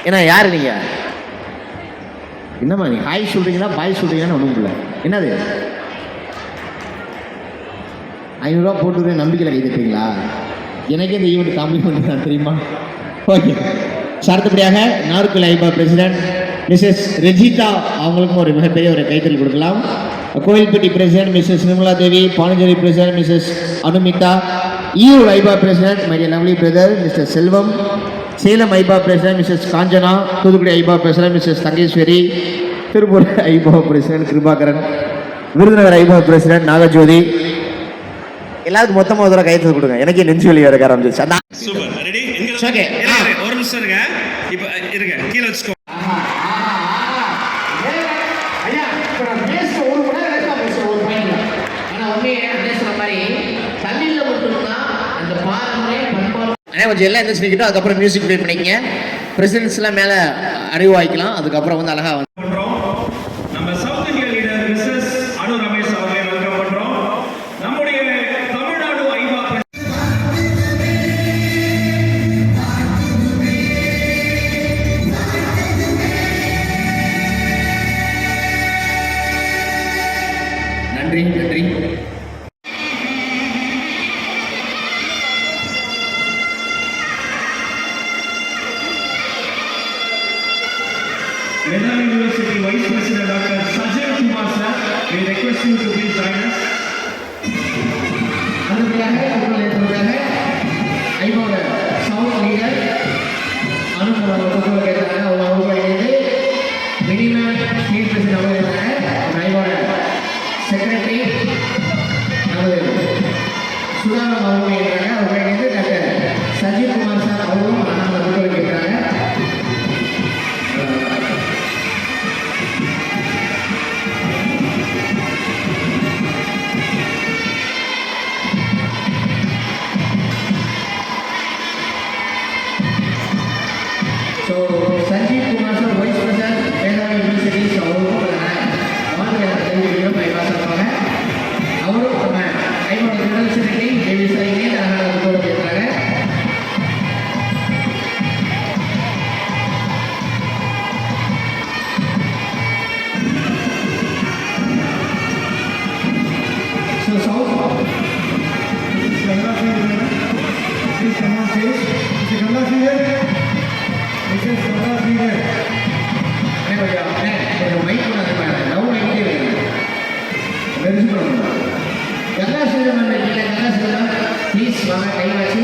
ஏன்னா யாரு நீங்க? என்னம்மா நீ ஹாய் சொல்றீங்களா பாய் சொல்றீங்கன்னு ஒன்றும் இல்லை. என்னது 500 ரூபா போட்டு நம்பிக்கையில் கை தட்டுறீங்களா? எனக்கே இந்த ஈவெண்ட் காம்ப்ளிமெண்ட் தான் தெரியுமா? ஓகே. அடுத்தபடியாக நார்கல் ஐபா பிரசிடென்ட் மிஸ்ஸஸ் ரெஜிதா அவங்களுக்கும் ஒரு மிகப்பெரிய ஒரு கைத்தறி கொடுக்கலாம். Kovilpatti president Mrs Nirmala Devi, Pondicherry president Mrs Anumita, ஈயூர் ஐபா president my lovely brother Mister Selvam, Salem ஐபா பிரசிடென்ட் மிஸ்ஸஸ் காஞ்சனா, தூத்துக்குடி ஐபா பிரசிடென்ட் மிஸ்ஸஸ் தங்கேஸ்வரி, திருப்பூர் ஐபா பிரசிடென்ட் கிருபாகரன், விருதுநகர் ஐபா பிரசிடென்ட் நாகஜோதி. எல்லாருக்கும் மொத்தமாக ஒரு தடவை கைத்தறி கொடுங்க. எனக்கே நெஞ்சு வலி வர ஆரம்பிச்சிச்சு. அதான் சூப்பர். ரெடி? ஓகே. ஒரு நிமிஷம் இருங்க. இப்போ இருங்க. கீழே வச்சுக்கோ. கொஞ்சம் எல்லாம் எந்த சொல்லிக்கிட்டோம். அதுக்கப்புறம் மியூசிக் ப்ளே பண்ணிக்கங்க. பிரசிடென்ட்ஸ்லாம் மேலே அறிவாய்க்கலாம். அதுக்கப்புறம் வந்து அழகாக வந்து நம்ம சவுத் இந்தியா லீடர் மிஸ்ஸஸ் அனு ரமேஷ் அவர்களை வெல்கம் பண்றோம். நம்முடைய தமிழ்நாடு ஐபா நன்றி நன்றி. Medha University Vice President Dr. Sajay Kumar sir, we request you to please join us. ஐபோட சவுத் லீடர் அனுப்புறாங்க. அவங்க மினிமம் ஸ்டேட் பிரசிடென்ட் அவங்க இருக்காங்க. ஐபோட செக்ரட்டரி நமது சுதாரம் அவங்க இருக்காங்க. அவங்க டாக்டர் சஜீவ் குமார் சார் அவரும் நம்ம கொடுக்க வைக்கிறாங்க. So, Sanjeev Kumar sir, Vice President, Medha University, அவரும் அவரும் நம்ம ஐபோட ஜெனரல் செக்ரட்டரி தேவி சாரிங்க நாங்கள் கூட பேசுகிறாங்க. ஸோ சவுத் ப்ளீஸ் வாங்க கை வச்சு.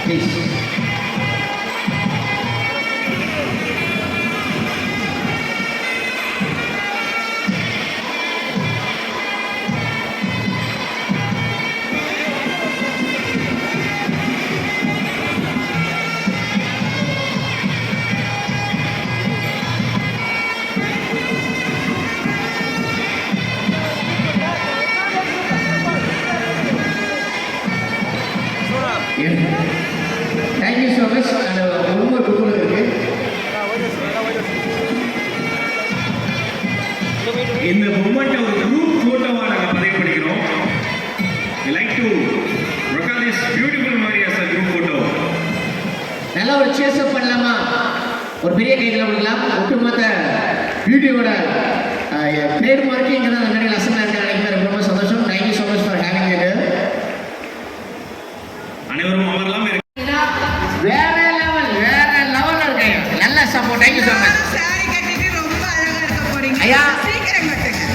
Please thank you so much. ரொம்ப குரூப் இருக்கு. இந்த மொமெண்ட் ஒரு குரூப் போட்டோவா நாங்கள் பதிவு பண்ணிக்கிறோம். We like to record this beautiful memory as a group photo. நல்லா ஒரு சேஸ் அப் பண்ணலாமா? ஒரு பெரிய கையில் கொடுக்கலாம். ஒட்டுமொத்த வீடியோட ட்ரேட் மார்க்கிங் இங்கே தான் நிறைய லெசன் நினைக்கிறேன். ரொம்ப சந்தோஷம். Thank you so much for having it. அனைவரும் அமரலாம். வேற லெவல் இருக்கேன். நல்ல சப்போர்ட். Thank you so much. ஐயா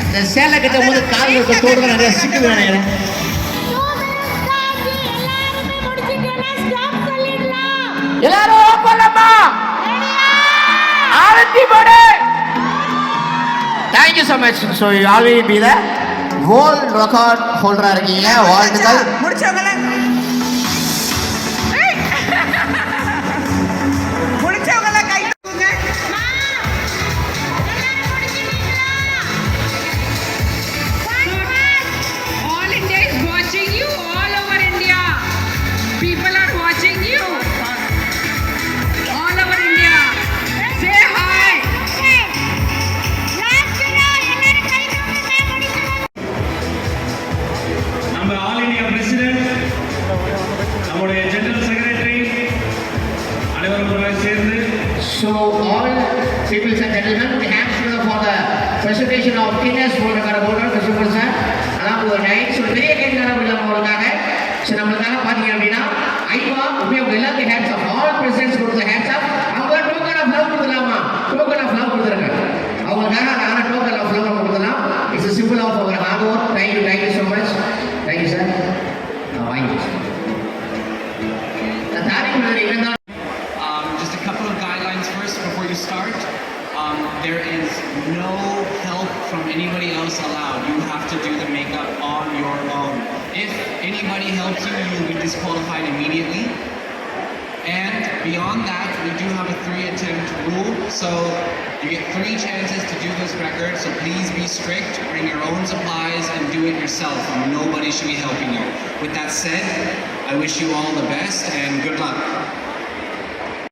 இந்த சேலை கட்டும் போது கால் இருக்க தோடு நிறைய சிக்குது நினைக்கிறேன். எல்லாரும் போலாமா? ஆரத்தி போடு. Thank you so much. So you always be the world record ஹோல்டரா இருக்கீங்க. வாழ்த்துக்கள். முடிச்சவங்கள கை தூக்குங்க. All India is watching you. All over India, people are watching you. All over India, say hi. ஒவ்வொருவராக சேர்ந்து So all ladies and gentlemen, we have together for the presentation of Guinness World Record holder, Mr. Prasad, along with the night. So பெரிய கேட்கலாம் உங்களுக்காக. So நம்மளுக்காக பார்த்தீங்க அப்படின்னா ஐவா உண்மையாக எல்லாருக்கும் ஹேண்ட்ஸ் ஆஃப் ஆல் பிரசிடென்ட்ஸ் கொடுத்த ஹேண்ட்ஸ் ஆஃப் அவங்க டோக்கன் ஆஃப் லவ் கொடுத்துடலாமா? டோக்கன் ஆஃப் லவ் கொடுத்துருங்க. அவங்களுக்காக நாங்கள் டோக்கன் ஆஃப் லவ் கொடுத்துடலாம். It's simple of our hard work. Thank you so much. Thank you sir. வாங்கி தாரிக்கு Just a couple of guidelines first before you start. There is no help from anybody else allowed. You have to do the makeup on your own. If anybody helps you, you'll be disqualified immediately. And beyond that, we do have a 3-attempt rule. So you get 3 chances to do this record. So please be strict. Bring your own supplies and do it yourself. Nobody should be helping you. With that said, I wish you all the best and good luck.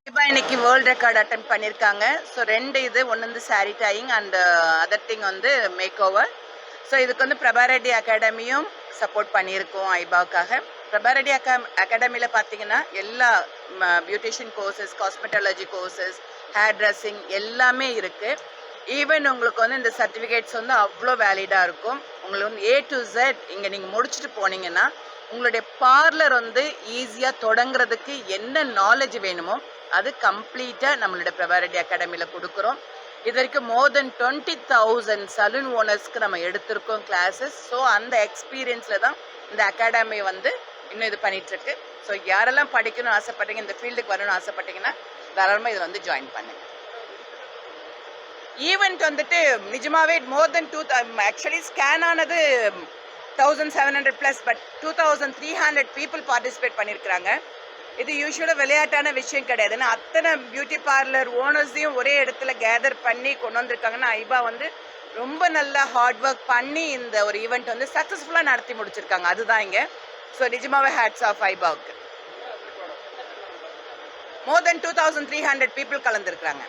இப்போ இன்னைக்கு world record attempt பண்ணியிருக்காங்க. So 2 இது ஒன்று வந்து sari dyeing and other thing வந்து make over. So இதுக்கு வந்து பிரபாரெட்டி அகாடமியும் support பண்ணியிருக்கோம் ஐபாவுக்காக. பிரபாரெட்டி அகாடமியில் பார்த்தீங்கன்னா எல்லா beautician courses, cosmetology courses, hair dressing எல்லாமே இருக்குது. ஈவன் உங்களுக்கு வந்து இந்த சர்டிஃபிகேட்ஸ் வந்து அவ்வளோ வேலிடாக இருக்கும். உங்களுக்கு வந்து A to Z இங்கே நீங்கள் முடிச்சுட்டு போனீங்கன்னா உங்களுடைய பார்லர் வந்து ஈஸியாக தொடங்குறதுக்கு என்ன நாலேஜ் வேணுமோ அது கம்ப்ளீட்டாக நம்மளோட பிரபாரெட்டி அகாடமியில் கொடுக்குறோம். இது வரைக்கும் மோர் தென் 20,000 சலூன் ஓனர்ஸ்க்கு நம்ம எடுத்திருக்கோம் கிளாஸஸ். ஸோ அந்த எக்ஸ்பீரியன்ஸில் தான் இந்த அகாடமி வந்து இன்னும் இது பண்ணிகிட்ருக்கு. ஸோ யாரெல்லாம் படிக்கணும்னு ஆசைப்பட்டீங்க, இந்த ஃபீல்டுக்கு வரணும்னு ஆசைப்பட்டீங்கன்னா தாராளமாக இதை வந்து ஜாயின் பண்ணுங்க. ஈவெண்ட் வந்துட்டு நிஜமாவே மோர் தென் ஆக்சுவலி ஸ்கேன் ஆனது 1700+, பட் 2300 பீப்புள் பார்ட்டிசிபேட் பண்ணியிருக்கிறாங்க. இது யூஸ்வலாக விளையாட்டான விஷயம் கிடையாது. ஏன்னா அத்தனை பியூட்டி பார்லர் ஓனர்ஸையும் ஒரே இடத்துல கேதர் பண்ணி கொண்டு வந்திருக்காங்கன்னா ஐபா வந்து ரொம்ப நல்லா ஹார்ட் ஒர்க் பண்ணி இந்த ஒரு ஈவெண்ட் வந்து சக்ஸஸ்ஃபுல்லாக நடத்தி முடிச்சிருக்காங்க. அதுதான் இங்கே. ஸோ நிஜமாவே ஹேட்ஸ் ஆஃப் ஐபாவுக்கு. மோர் தென் 2300 பீப்புள் கலந்துருக்குறாங்க.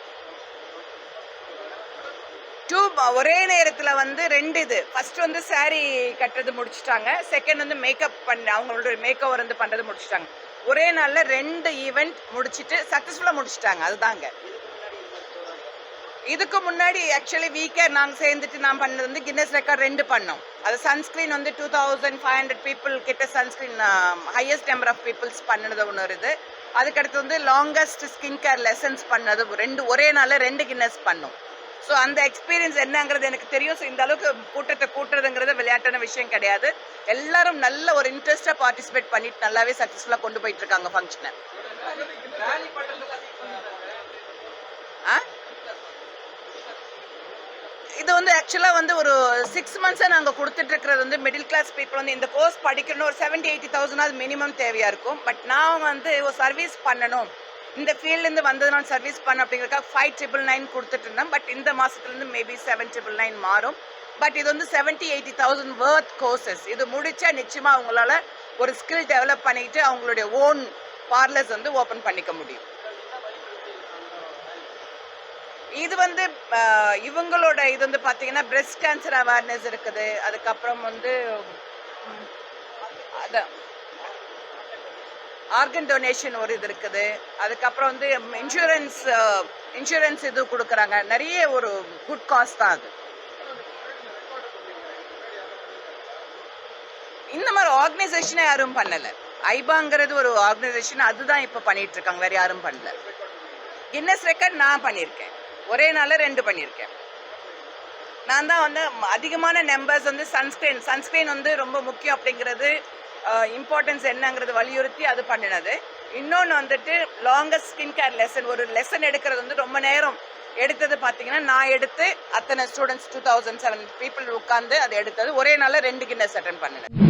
ஒரே நேரத்தில் வந்து 2 இது ஃபர்ஸ்ட் வந்து சாரீ கட்டுறது முடிச்சுட்டாங்க. செகண்ட் வந்து மேக்கப் பண்ண அவங்களோட மேக் ஓவர் வந்து பண்ணுறது முடிச்சுட்டாங்க. ஒரே நாளில் 2 ஈவெண்ட் முடிச்சுட்டு சக்ஸஸ்ஃபுல்லாக முடிச்சுட்டாங்க. அதுதாங்க. இதுக்கு முன்னாடி ஆக்சுவலி வீக்கேர் நாங்கள் சேர்ந்துட்டு நான் பண்ணது வந்து கின்னஸ் ரெக்கார்ட் 2 பண்ணோம். அது சன்ஸ்க்ரீன் வந்து 2500 பீப்புள் கிட்ட sunscreen highest number of peoples பண்ணது ஒன்று வருது. அதுக்கடுத்து வந்து லாங்கஸ்ட் ஸ்கின் கேர் லெசன்ஸ் பண்ணது 2 ஒரே நாளில் 2 கின்னஸ் பண்ணோம். ஸோ அந்த எக்ஸ்பீரியன்ஸ் என்னங்கிறது எனக்கு தெரியும். ஸோ இந்த அளவுக்கு கூட்டத்தை கூட்டுறதுங்கிறது விளையாட்டான விஷயம் கிடையாது. எல்லாரும் நல்ல ஒரு இன்ட்ரெஸ்டாக பார்ட்டிசிபேட் பண்ணிட்டு நல்லாவே சக்ஸஸ்ஃபுல்லாக கொண்டு போயிட்டு இருக்காங்க ஃபங்க்ஷனை. இது வந்து ஆக்சுவலாக வந்து ஒரு 6 மந்த்ஸாக நாங்கள் கொடுத்துட்டு இருக்கிறது வந்து மிடில் கிளாஸ் பீப்புள் வந்து இந்த கோர்ஸ் படிக்கணும். ஒரு 70,000-80,000 அது மினிமம் தேவையாக இருக்கும். பட் நான் வந்து ஒரு சர்வீஸ் பண்ணணும், இந்த ஃபீல்ட்லேருந்து வந்ததுனால சர்வீஸ் பண்ண அப்படிங்கிறதுக்காக 5,999 கொடுத்துட்டு இருந்தேன். பட் இந்த மாதத்துலேருந்து மேபி 7,999 மாறும். பட் இது வந்து 70,000-80,000 வர்த் கோர்சஸ். இது முடிச்சா நிச்சயமாக அவங்களால ஒரு ஸ்கில் டெவலப் பண்ணிக்கிட்டு அவங்களுடைய ஓன் பார்லர்ஸ் வந்து ஓப்பன் பண்ணிக்க முடியும். இது வந்து இவங்களோட இது வந்து பார்த்தீங்கன்னா பிரெஸ்ட் கேன்சர் அவேர்னஸ் இருக்குது. அதுக்கப்புறம் வந்து அதான் ஆர்கன் டொனேஷன் ஒரு இது இருக்குது. அதுக்கப்புறம் வந்து இன்சூரன்ஸ் இது கொடுக்குறாங்க. நிறைய ஒரு குட் காஸ் தான் அது. இந்த மாதிரி ஆர்கனைசேஷனே யாரும் பண்ணலை. ஐபாங்கிறது ஒரு ஆர்கனைசேஷன், அதுதான் இப்போ பண்ணிட்டு இருக்காங்க. வேற யாரும் பண்ணல. கின்னஸ் ரெக்கார்ட் நான் பண்ணியிருக்கேன். ஒரே நாளில் 2 பண்ணியிருக்கேன். நான் தான் வந்து அதிகமான நம்பர்ஸ் வந்து சன்ஸ்கிரீன் வந்து ரொம்ப முக்கியம் அப்படிங்கிறது இம்பார்ட்டன்ஸ் என்னங்கிறது வலியுறுத்தி அது பண்ணினது. இன்னொன்று வந்துட்டு லாங்கஸ்ட் ஸ்கின் கேர் லெசன், ஒரு லெசன் எடுக்கிறது வந்து ரொம்ப நேரம் எடுத்தது பார்த்தீங்கன்னா நான் எடுத்து அத்தனை ஸ்டூடெண்ட்ஸ் 2007 பீப்புள் உட்காந்து அதை எடுத்தது ஒரே நாளில் 2 கின்னஸ் அட்டெண்ட் பண்ணினேன்.